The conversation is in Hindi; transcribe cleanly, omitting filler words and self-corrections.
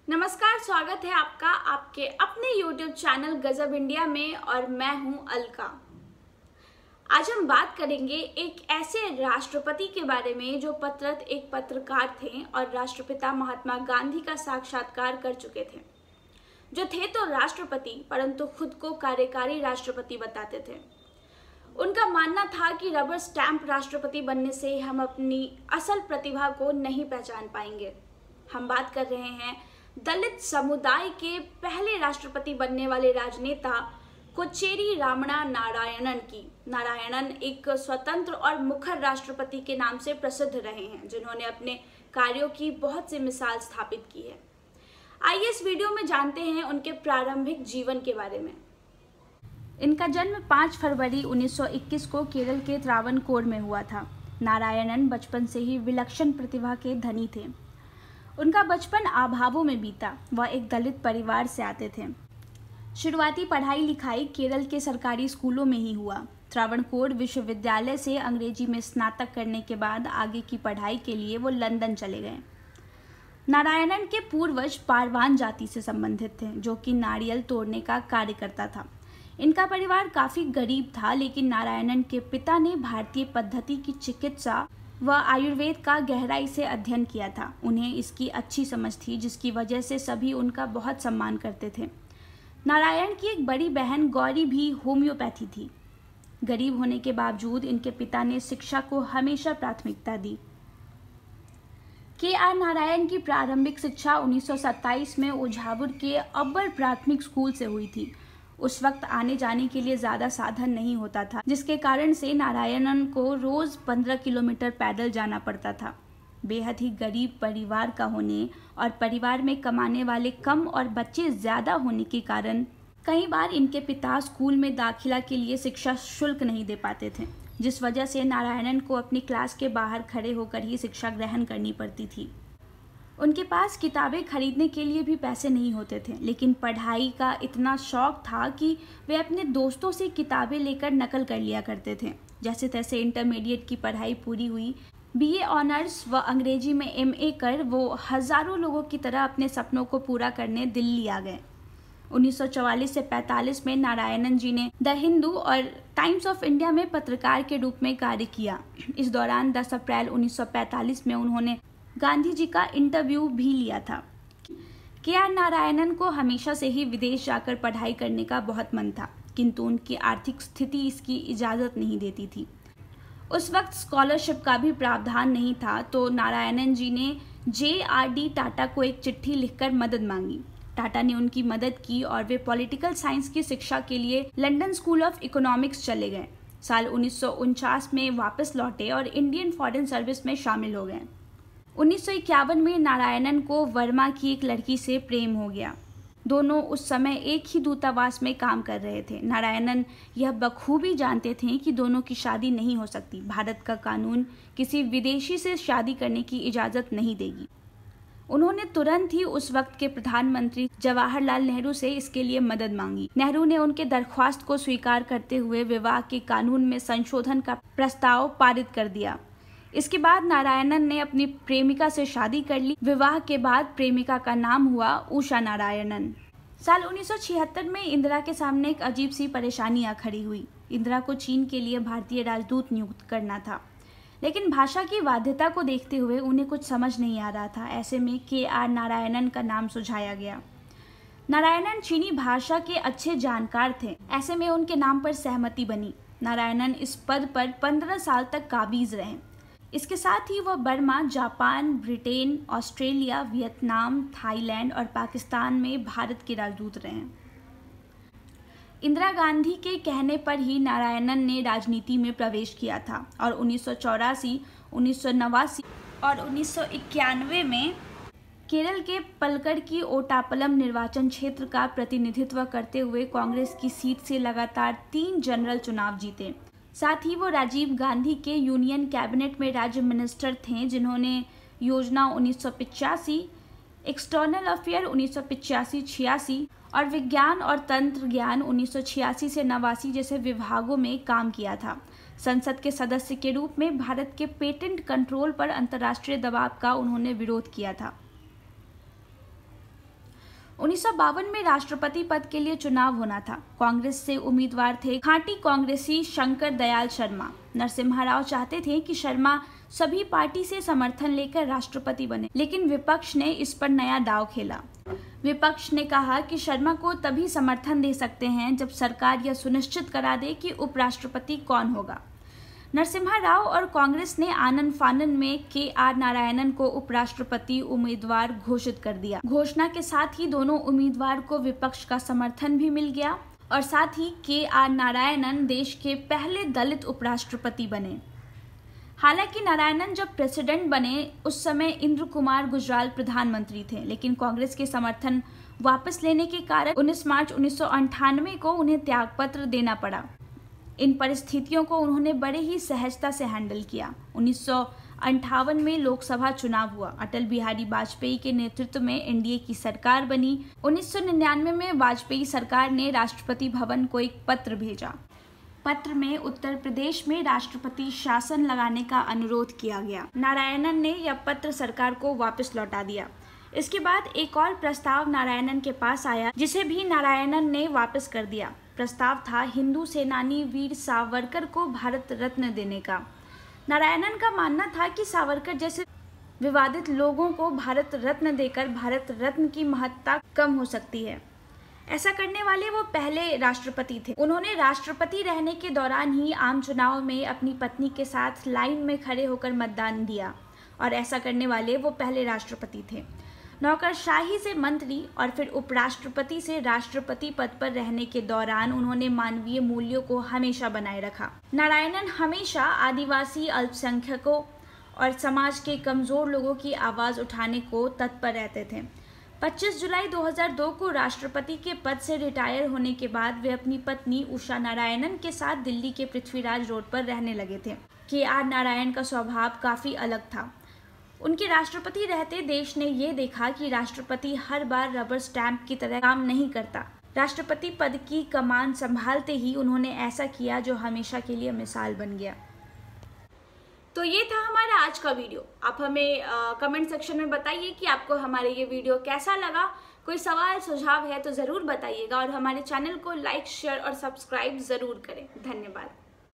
नमस्कार, स्वागत है आपका आपके अपने YouTube चैनल गजब इंडिया में और मैं हूं अलका। आज हम बात करेंगे एक ऐसे राष्ट्रपति के बारे में जो एक पत्रकार थे और राष्ट्रपिता महात्मा गांधी का साक्षात्कार कर चुके थे, जो थे तो राष्ट्रपति परंतु खुद को कार्यकारी राष्ट्रपति बताते थे। उनका मानना था कि रबर स्टैंप राष्ट्रपति बनने से हम अपनी असल प्रतिभा को नहीं पहचान पाएंगे। हम बात कर रहे हैं दलित समुदाय के पहले राष्ट्रपति बनने वाले राजनेता कोचेरी रामण्णा नारायणन की। नारायणन एक स्वतंत्र और मुखर राष्ट्रपति के नाम से प्रसिद्ध रहे हैं, जिन्होंने अपने कार्यों की बहुत सी मिसाल स्थापित की है। आइए इस वीडियो में जानते हैं उनके प्रारंभिक जीवन के बारे में। इनका जन्म 5 फरवरी 1921 को केरल के त्रावणकोर में हुआ था। नारायणन बचपन से ही विलक्षण प्रतिभा के धनी थे। उनका बचपन अभावों में बीता। वह एक दलित परिवार से आते थे। शुरुआती पढ़ाई लिखाई केरल के सरकारी स्कूलों में ही हुआ। त्रावणकोर विश्वविद्यालय से अंग्रेजी में स्नातक करने के बाद आगे की पढ़ाई के लिए वो लंदन चले गए। नारायणन के पूर्वज पारवान जाति से संबंधित थे, जो कि नारियल तोड़ने का कार्य करता था। इनका परिवार काफ़ी गरीब था, लेकिन नारायणन के पिता ने भारतीय पद्धति की चिकित्सा व आयुर्वेद का गहराई से अध्ययन किया था। उन्हें इसकी अच्छी समझ थी, जिसकी वजह से सभी उनका बहुत सम्मान करते थे। नारायण की एक बड़ी बहन गौरी भी होम्योपैथी थी। गरीब होने के बावजूद इनके पिता ने शिक्षा को हमेशा प्राथमिकता दी। के.आर. नारायण की प्रारंभिक शिक्षा 1927 में ओझापुर के अब्बर प्राथमिक स्कूल से हुई थी। उस वक्त आने जाने के लिए ज़्यादा साधन नहीं होता था, जिसके कारण से नारायणन को रोज़ 15 किलोमीटर पैदल जाना पड़ता था। बेहद ही गरीब परिवार का होने और परिवार में कमाने वाले कम और बच्चे ज़्यादा होने के कारण कई बार इनके पिता स्कूल में दाखिला के लिए शिक्षा शुल्क नहीं दे पाते थे, जिस वजह से नारायणन को अपनी क्लास के बाहर खड़े होकर ही शिक्षा ग्रहण करनी पड़ती थी। उनके पास किताबें खरीदने के लिए भी पैसे नहीं होते थे, लेकिन पढ़ाई का इतना शौक था कि वे अपने दोस्तों से किताबें लेकर नकल कर लिया करते थे। जैसे तैसे इंटरमीडिएट की पढ़ाई पूरी हुई। बीए ऑनर्स व अंग्रेजी में एमए कर वो हज़ारों लोगों की तरह अपने सपनों को पूरा करने दिल्ली आ गए। 1944 से 45 में नारायणन जी ने द हिंदू और टाइम्स ऑफ इंडिया में पत्रकार के रूप में कार्य किया। इस दौरान 10 अप्रैल 1945 में उन्होंने गांधी जी का इंटरव्यू भी लिया था। के.आर. नारायणन को हमेशा से ही विदेश जाकर पढ़ाई करने का बहुत मन था, किंतु उनकी आर्थिक स्थिति इसकी इजाज़त नहीं देती थी। उस वक्त स्कॉलरशिप का भी प्रावधान नहीं था, तो नारायणन जी ने J.R.D. टाटा को एक चिट्ठी लिखकर मदद मांगी। टाटा ने उनकी मदद की और वे पॉलिटिकल साइंस की शिक्षा के लिए लंदन स्कूल ऑफ इकोनॉमिक्स चले गए। साल 1949 में वापस लौटे और इंडियन फॉरेन सर्विस में शामिल हो गए। 1951 में नारायणन को वर्मा की एक लड़की से प्रेम हो गया। दोनों उस समय एक ही दूतावास में काम कर रहे थे। नारायणन यह बखूबी जानते थे कि दोनों की शादी नहीं हो सकती। भारत का कानून किसी विदेशी से शादी करने की इजाज़त नहीं देगी। उन्होंने तुरंत ही उस वक्त के प्रधानमंत्री जवाहरलाल नेहरू से इसके लिए मदद मांगी। नेहरू ने उनके दरख्वास्त को स्वीकार करते हुए विवाह के कानून में संशोधन का प्रस्ताव पारित कर दिया। इसके बाद नारायणन ने अपनी प्रेमिका से शादी कर ली। विवाह के बाद प्रेमिका का नाम हुआ उषा नारायणन। साल 1976 में इंदिरा के सामने एक अजीब सी परेशानी आ खड़ी हुई। इंदिरा को चीन के लिए भारतीय राजदूत नियुक्त करना था, लेकिन भाषा की बाध्यता को देखते हुए उन्हें कुछ समझ नहीं आ रहा था। ऐसे में के.आर. नारायणन का नाम सुझाया गया। नारायणन चीनी भाषा के अच्छे जानकार थे, ऐसे में उनके नाम पर सहमति बनी। नारायणन इस पद पर 15 साल तक काबिज रहे। इसके साथ ही वह Burma, Japan, Britain, Australia, Vietnam, Thailand और पाकिस्तान में भारत के राजदूत रहे। इंदिरा गांधी के कहने पर ही नारायणन ने राजनीति में प्रवेश किया था और 1984, 1989 और 1991 में केरल के पलक्कड़ की ओटापलम निर्वाचन क्षेत्र का प्रतिनिधित्व करते हुए कांग्रेस की सीट से लगातार 3 जनरल चुनाव जीते। साथ ही वो राजीव गांधी के यूनियन कैबिनेट में राज्य मिनिस्टर थे, जिन्होंने योजना 1985, एक्सटर्नल अफेयर 1985-86 और विज्ञान और तंत्र ज्ञान 1986 से 89 जैसे विभागों में काम किया था। संसद के सदस्य के रूप में भारत के पेटेंट कंट्रोल पर अंतर्राष्ट्रीय दबाव का उन्होंने विरोध किया था। 1952 में राष्ट्रपति पद के लिए चुनाव होना था। कांग्रेस से उम्मीदवार थे खांटी कांग्रेसी शंकर दयाल शर्मा। नरसिम्हा राव चाहते थे कि शर्मा सभी पार्टी से समर्थन लेकर राष्ट्रपति बने, लेकिन विपक्ष ने इस पर नया दांव खेला। विपक्ष ने कहा कि शर्मा को तभी समर्थन दे सकते हैं जब सरकार यह सुनिश्चित करा दे कि उपराष्ट्रपति कौन होगा। नरसिम्हा राव और कांग्रेस ने आनन फानन में के.आर. नारायणन को उपराष्ट्रपति उम्मीदवार घोषित कर दिया। घोषणा के साथ ही दोनों उम्मीदवार को विपक्ष का समर्थन भी मिल गया और साथ ही के.आर. नारायणन देश के पहले दलित उपराष्ट्रपति बने। हालांकि नारायणन जब प्रेसिडेंट बने उस समय इंद्र कुमार गुजराल प्रधानमंत्री थे, लेकिन कांग्रेस के समर्थन वापस लेने के कारण 19 मार्च 1998 को उन्हें त्यागपत्र देना पड़ा। इन परिस्थितियों को उन्होंने बड़े ही सहजता से हैंडल किया। 1958 में लोकसभा चुनाव हुआ। अटल बिहारी वाजपेयी के नेतृत्व में एनडीए की सरकार बनी। 1999 में वाजपेयी सरकार ने राष्ट्रपति भवन को एक पत्र भेजा। पत्र में उत्तर प्रदेश में राष्ट्रपति शासन लगाने का अनुरोध किया गया। नारायणन ने यह पत्र सरकार को वापस लौटा दिया। इसके बाद एक और प्रस्ताव नारायणन के पास आया, जिसे भी नारायणन ने वापस कर दिया। प्रस्ताव था हिंदू सेनानी वीर सावरकर को भारत रत्न देने का। नारायणन का मानना था कि सावरकर जैसे विवादित लोगों को भारत रत्न देकर भारत रत्न की महत्ता कम हो सकती है। ऐसा करने वाले वो पहले राष्ट्रपति थे। उन्होंने राष्ट्रपति रहने के दौरान ही आम चुनाव में अपनी पत्नी के साथ लाइन में खड़े होकर मतदान दिया और ऐसा करने वाले वो पहले राष्ट्रपति थे। नौकरशाही से मंत्री और फिर उपराष्ट्रपति से राष्ट्रपति पद पर रहने के दौरान उन्होंने मानवीय मूल्यों को हमेशा बनाए रखा। नारायणन हमेशा आदिवासी, अल्पसंख्यकों और समाज के कमजोर लोगों की आवाज उठाने को तत्पर रहते थे। 25 जुलाई 2002 को राष्ट्रपति के पद से रिटायर होने के बाद वे अपनी पत्नी उषा नारायणन के साथ दिल्ली के पृथ्वीराज रोड पर रहने लगे थे। के.आर. नारायण का स्वभाव काफी अलग था। उनके राष्ट्रपति रहते देश ने ये देखा कि राष्ट्रपति हर बार रबर स्टैंप की तरह काम नहीं करता। राष्ट्रपति पद की कमान संभालते ही उन्होंने ऐसा किया जो हमेशा के लिए मिसाल बन गया। तो ये था हमारा आज का वीडियो। आप हमें कमेंट सेक्शन में बताइए कि आपको हमारे ये वीडियो कैसा लगा। कोई सवाल सुझाव है तो ज़रूर बताइएगा और हमारे चैनल को लाइक, शेयर और सब्सक्राइब ज़रूर करें। धन्यवाद।